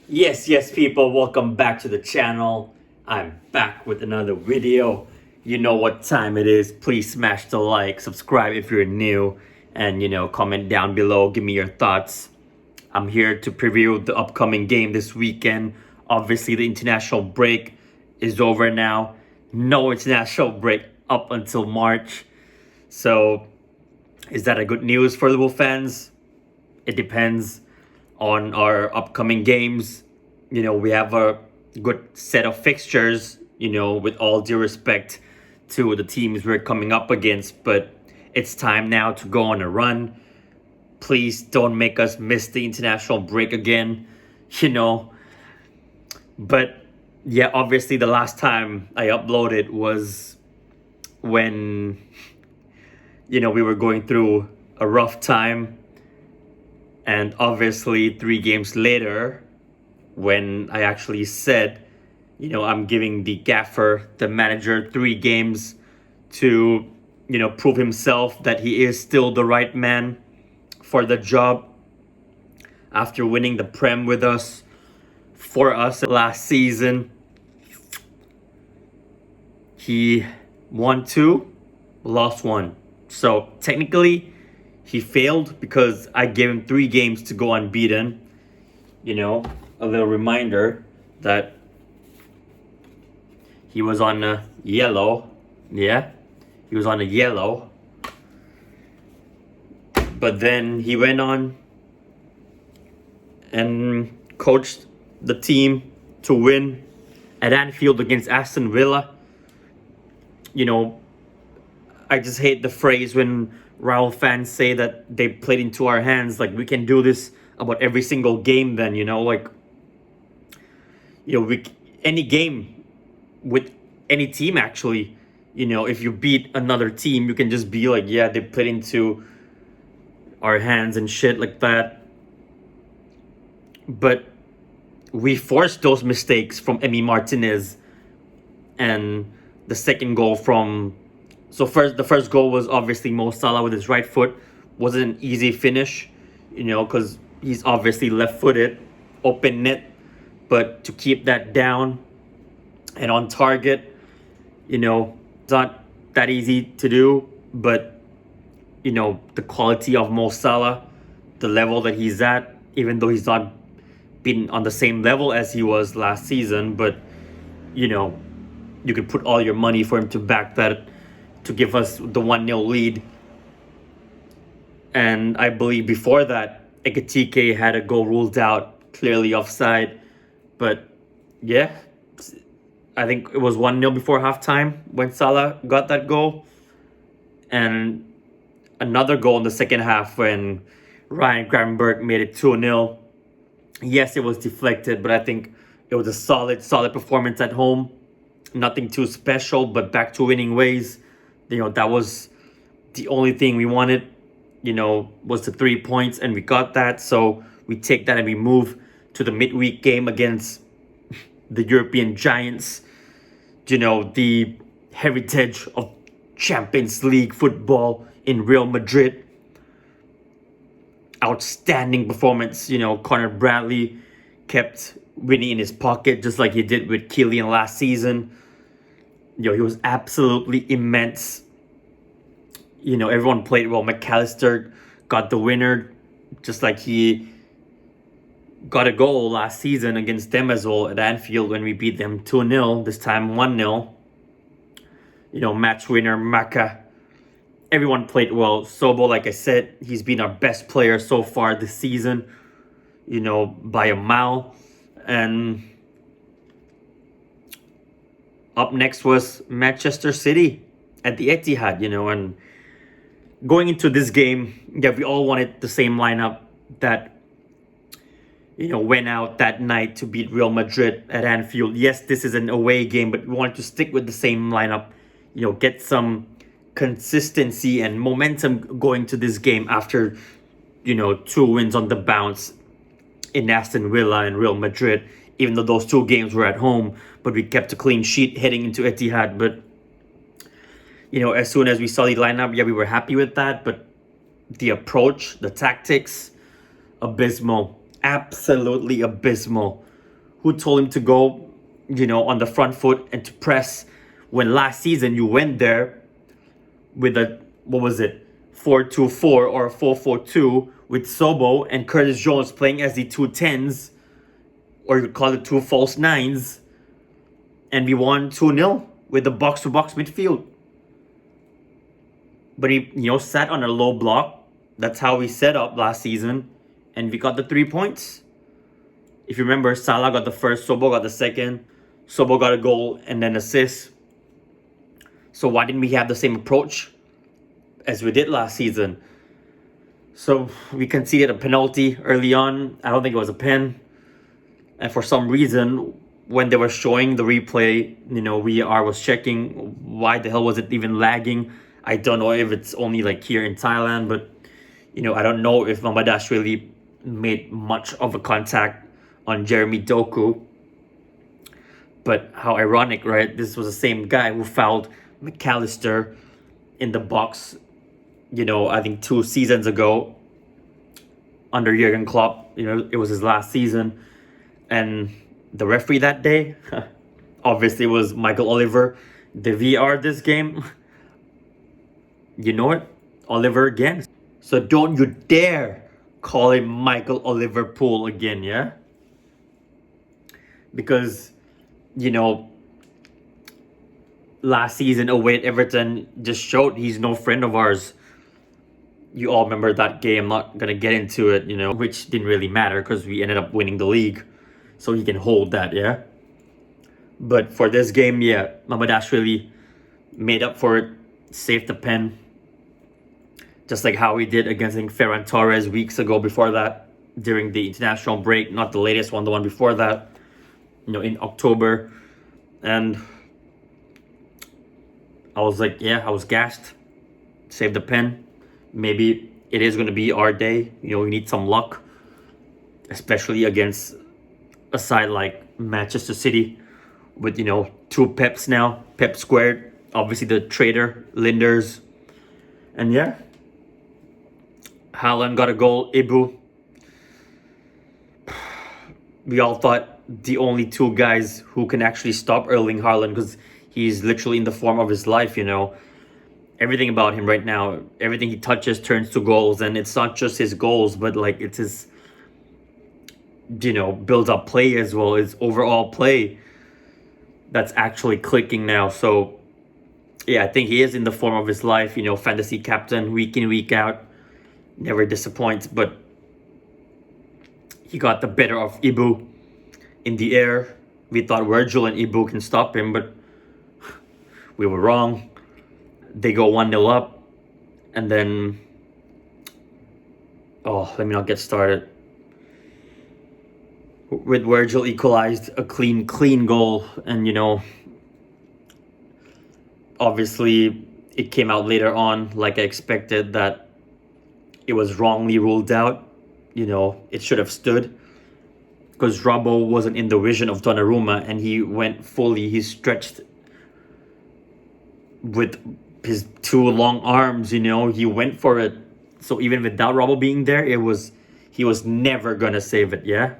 Yes, people, welcome back to the channel. I'm back with another video. You know what time it is. Please smash the like, subscribe if you're new, and comment down below. Give me your thoughts. I'm here to preview the upcoming game this weekend. Obviously, the international break is over now. No international break up until March. So, is that a good news for Liverpool fans? It depends on our upcoming games. We have a good set of fixtures, with all due respect to the teams we're coming up against. But it's time now to go on a run. Please don't make us miss the international break again, you know. But yeah, obviously the last time I uploaded was when, we were going through a rough time. And obviously 3 games later, when I actually said, I'm giving the gaffer, the manager, 3 games to, prove himself that he is still the right man for the job after winning the Prem with us, for us last season. He won 2, lost 1. So technically, he failed because I gave him 3 games to go unbeaten. A little reminder that he was on a yellow. Yeah, he was on a yellow. But then he went on and coached the team to win at Anfield against Aston Villa. I just hate the phrase when Real fans say that they played into our hands. Like, we can do this about every single game then, any game with any team actually, if you beat another team, you can just be like, yeah, they played into our hands and shit like that. But we forced those mistakes from Emi Martinez, and the second goal from... So the first goal was obviously Mo Salah with his right foot. Wasn't an easy finish, because he's obviously left-footed, open net. But to keep that down and on target, it's not that easy to do. But, the quality of Mo Salah, the level that he's at, even though he's not been on the same level as he was last season, but, you could put all your money for him to back that, to give us the 1-0 lead. And I believe before that, Ekitike had a goal ruled out, clearly offside. But yeah, I think it was 1-0 before halftime when Salah got that goal. And another goal in the second half when Ryan Gravenberch made it 2-0. Yes, it was deflected, but I think it was a solid performance at home. Nothing too special, but back to winning ways. That was the only thing we wanted, was the 3 points, and we got that. So we take that and we move to the midweek game against the European giants, the heritage of Champions League football in Real Madrid. Outstanding performance. Conor Bradley kept winning in his pocket just like he did with Kylian last season. He was absolutely immense. Everyone played well. McAllister got the winner, just like he got a goal last season against them as well at Anfield when we beat them 2-0, this time 1-0. Match winner, Maka. Everyone played well. Sobo, like I said, he's been our best player so far this season, by a mile. And up next was Manchester City at the Etihad, and going into this game, yeah, we all wanted the same lineup that, went out that night to beat Real Madrid at Anfield. Yes, this is an away game, but we wanted to stick with the same lineup, get some consistency and momentum going to this game after, 2 wins on the bounce in Aston Villa and Real Madrid, even though those 2 games were at home, but we kept a clean sheet heading into Etihad. But, as soon as we saw the lineup, yeah, we were happy with that, but the approach, the tactics, abysmal. Absolutely abysmal. Who told him to go, on the front foot and to press when last season you went there with a, what was it, 4-2-4 or 4-4-2 with Sobo and Curtis Jones playing as the 2 10s, or you call it 2 false 9s, and we won 2-0 with the box-to-box midfield. But he, sat on a low block. That's how we set up last season, and we got the 3 points. If you remember, Salah got the first, Sobo got the second. Sobo got a goal and then assist. So why didn't we have the same approach as we did last season? So we conceded a penalty early on. I don't think it was a pen. And for some reason, when they were showing the replay, VAR was checking, why the hell was it even lagging? I don't know if it's only like here in Thailand, but I don't know if Mamadashvili made much of a contact on Jeremy Doku. But how ironic, right? This was the same guy who fouled McAllister in the box, I think 2 seasons ago under Jurgen Klopp. It was his last season. And the referee that day, obviously, was Michael Oliver. The VAR this game, you know it, Oliver again. So don't you dare call him Michael Oliver Pool again, yeah? Because, last season away at Everton just showed he's no friend of ours. You all remember that game. I'm not going to get into it, which didn't really matter because we ended up winning the league. So he can hold that, yeah? But for this game, yeah, Mamadashvili made up for it, saved the pen. Just like how he did against, I think, Ferran Torres weeks ago before that, during the international break. Not the latest one, the one before that, in October. And I was like, yeah, I was gassed. Saved the pen. Maybe it is going to be our day. We need some luck. Especially against a side like Manchester City with, 2 Peps now. Pep squared. Obviously the traitor, Linders. And yeah. Haaland got a goal. Ibu. We all thought the only 2 guys who can actually stop Erling Haaland, because he's literally in the form of his life, Everything about him right now, everything he touches turns to goals. And it's not just his goals, but like it's his, build up play as well. His overall play that's actually clicking now. So yeah, I think he is in the form of his life, fantasy captain week in, week out. Never disappoints, but he got the better of Ibu in the air. We thought Virgil and Ibu can stop him, but we were wrong. They go 1-0 up, and then, let me not get started. With Virgil equalized a clean goal, and obviously it came out later on, like I expected, that it was wrongly ruled out. It should have stood, because Robbo wasn't in the vision of Donnarumma, and he went fully. He stretched with his 2 long arms. He went for it. So even without Robbo being there, he was never gonna save it. Yeah,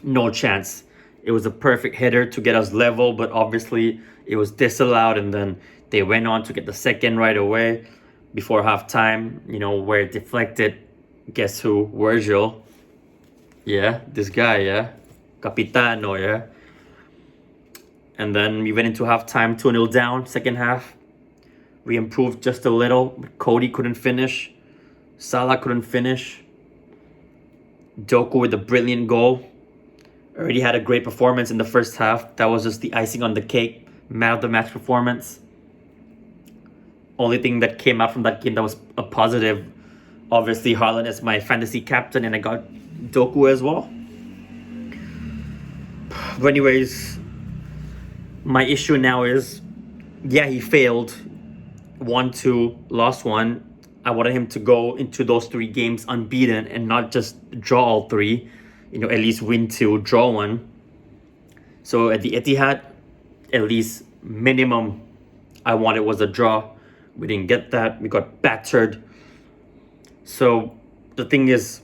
no chance. It was a perfect header to get us level, but obviously it was disallowed, and then they went on to get the second right away before halftime, where it deflected. Guess who? Virgil. Yeah, this guy, yeah. Capitano, yeah. And then we went into halftime 2-0 down, second half. We improved just a little, but Cody couldn't finish. Salah couldn't finish. Doku with a brilliant goal. Already had a great performance in the first half. That was just the icing on the cake. Man of the match performance. Only thing that came out from that game that was a positive. Obviously, Haaland is my fantasy captain, and I got Doku as well. But anyways, my issue now is, yeah, he failed. 1-2, lost 1. I wanted him to go into those 3 games unbeaten and not just draw all 3. At least win 2, draw 1. So at the Etihad, at least minimum I wanted was a draw. We didn't get that. We got battered. So the thing is,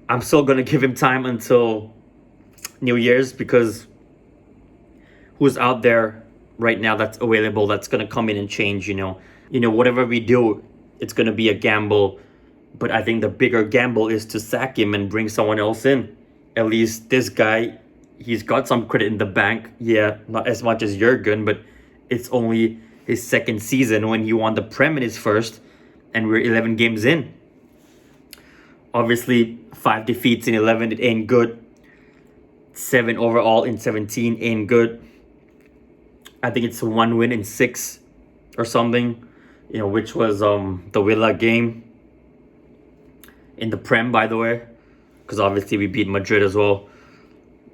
I'm still going to give him time until New Year's, because who's out there right now that's available that's gonna come in and change, whatever we do, it's gonna be a gamble. But I think the bigger gamble is to sack him and bring someone else in. At least this guy, he's got some credit in the bank. Yeah, not as much as Jurgen, but it's only his second season when he won the Prem in his first, and we're 11 games in. Obviously, 5 defeats in 11, it ain't good. 7 overall in 17 ain't good. I think it's 1 win in 6 or something, which was the Villa game in the Prem, by the way, because obviously we beat Madrid as well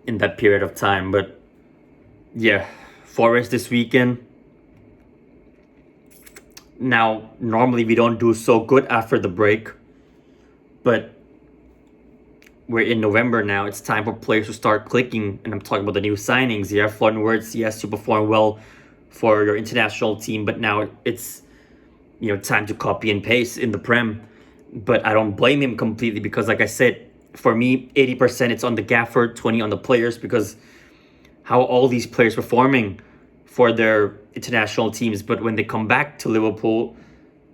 in that period of time. But yeah, Forest this weekend. Now, normally we don't do so good after the break, but we're in November now. It's time for players to start clicking, and I'm talking about the new signings. Yeah, Florian Wirtz, yes, you perform well for your international team, but now it's time to copy and paste in the Prem. But I don't blame him completely, because like I said, for me, 80% it's on the gaffer, 20 on the players, because how are all these players performing for their international teams, but when they come back to Liverpool,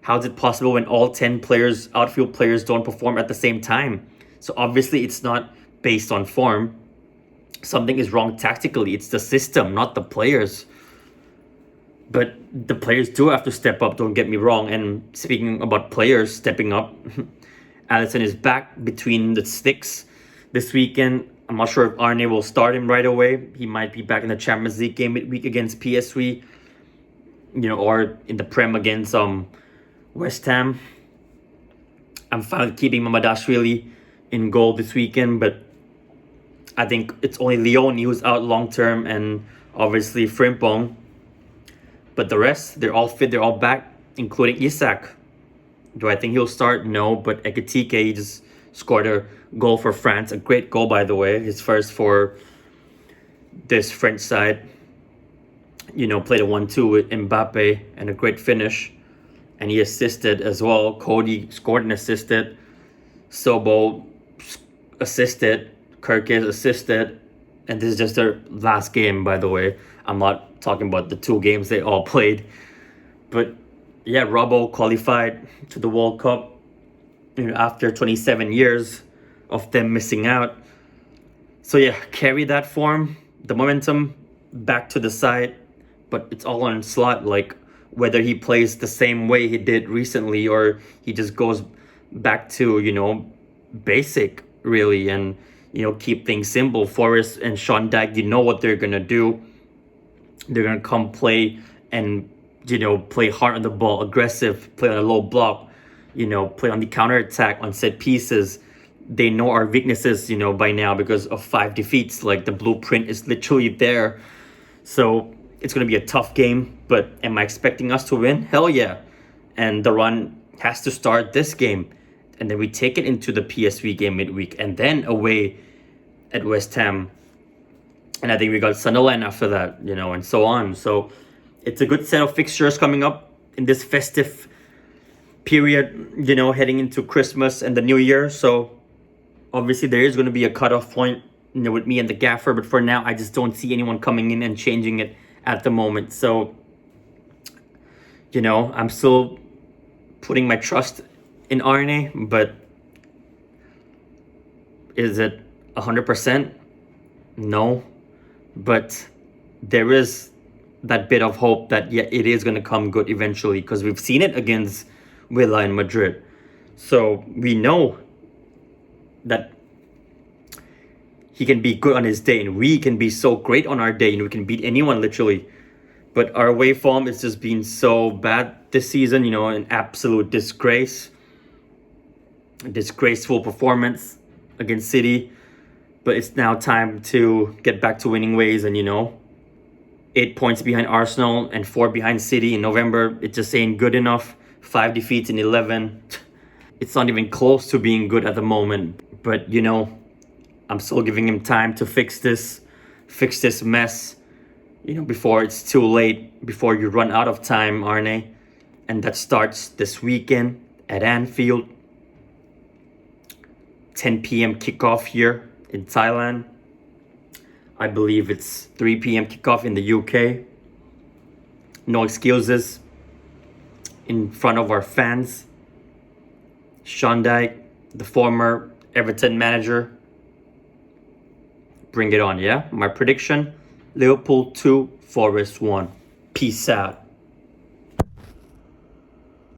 how is it possible when all 10 players, outfield players, don't perform at the same time? So obviously it's not based on form. Something is wrong tactically. It's the system, not the players. But the players do have to step up, don't get me wrong. And speaking about players stepping up, Alisson is back between the sticks this weekend. I'm not sure if Arne will start him right away. He might be back in the Champions League game midweek against PSV, or in the Prem against West Ham. I'm fine with keeping Mamadashvili in goal this weekend, but I think it's only Leone who's out long term, and obviously Frimpong. But the rest, they're all fit, they're all back, including Isak. Do I think he'll start? No, but Ekitike, he just scored a goal for France. A great goal, by the way. His first for this French side. Played a 1-2 with Mbappe and a great finish. And he assisted as well. Cody scored and assisted. Sobo assisted. Kirkes assisted. And this is just their last game, by the way. I'm not talking about the 2 games they all played. But yeah, Robbo qualified to the World Cup after 27 years of them missing out. So yeah, carry that form, the momentum back to the side, but it's all on slot, like whether he plays the same way he did recently or he just goes back to, basic really, and, keep things simple. Forrest and Sean Dyche, you know what they're going to do. They're going to come play and, play hard on the ball, aggressive, play on a low block, play on the counter attack, on set pieces. They know our weaknesses, by now because of 5 defeats. Like, the blueprint is literally there. So it's going to be a tough game, but am I expecting us to win? Hell yeah. And the run has to start this game. And then we take it into the PSV game midweek and then away at West Ham. And I think we got Sunderland after that, and so on. So it's a good set of fixtures coming up in this festive period, heading into Christmas and the New Year. So obviously there is going to be a cutoff point, with me and the gaffer. But for now, I just don't see anyone coming in and changing it at the moment. So, I'm still putting my trust in Arne, but is it 100%? No. But there is that bit of hope that, yeah, it is going to come good eventually, because we've seen it against Villa and Madrid. So we know that he can be good on his day, and we can be so great on our day, and we can beat anyone literally. But our away form has just been so bad this season, an absolute disgrace. A disgraceful performance against City. But it's now time to get back to winning ways, and 8 points behind Arsenal and 4 behind City in November. It just ain't good enough. 5 defeats in 11. It's not even close to being good at the moment. But, I'm still giving him time to fix this mess, before it's too late, before you run out of time, Arne. And that starts this weekend at Anfield. 10 p.m. kickoff here in Thailand. I believe it's 3 p.m. kickoff in the UK. No excuses in front of our fans. Sean Dyche, the former Everton manager. Bring it on, yeah? My prediction, Liverpool 2, Forest 1. Peace out.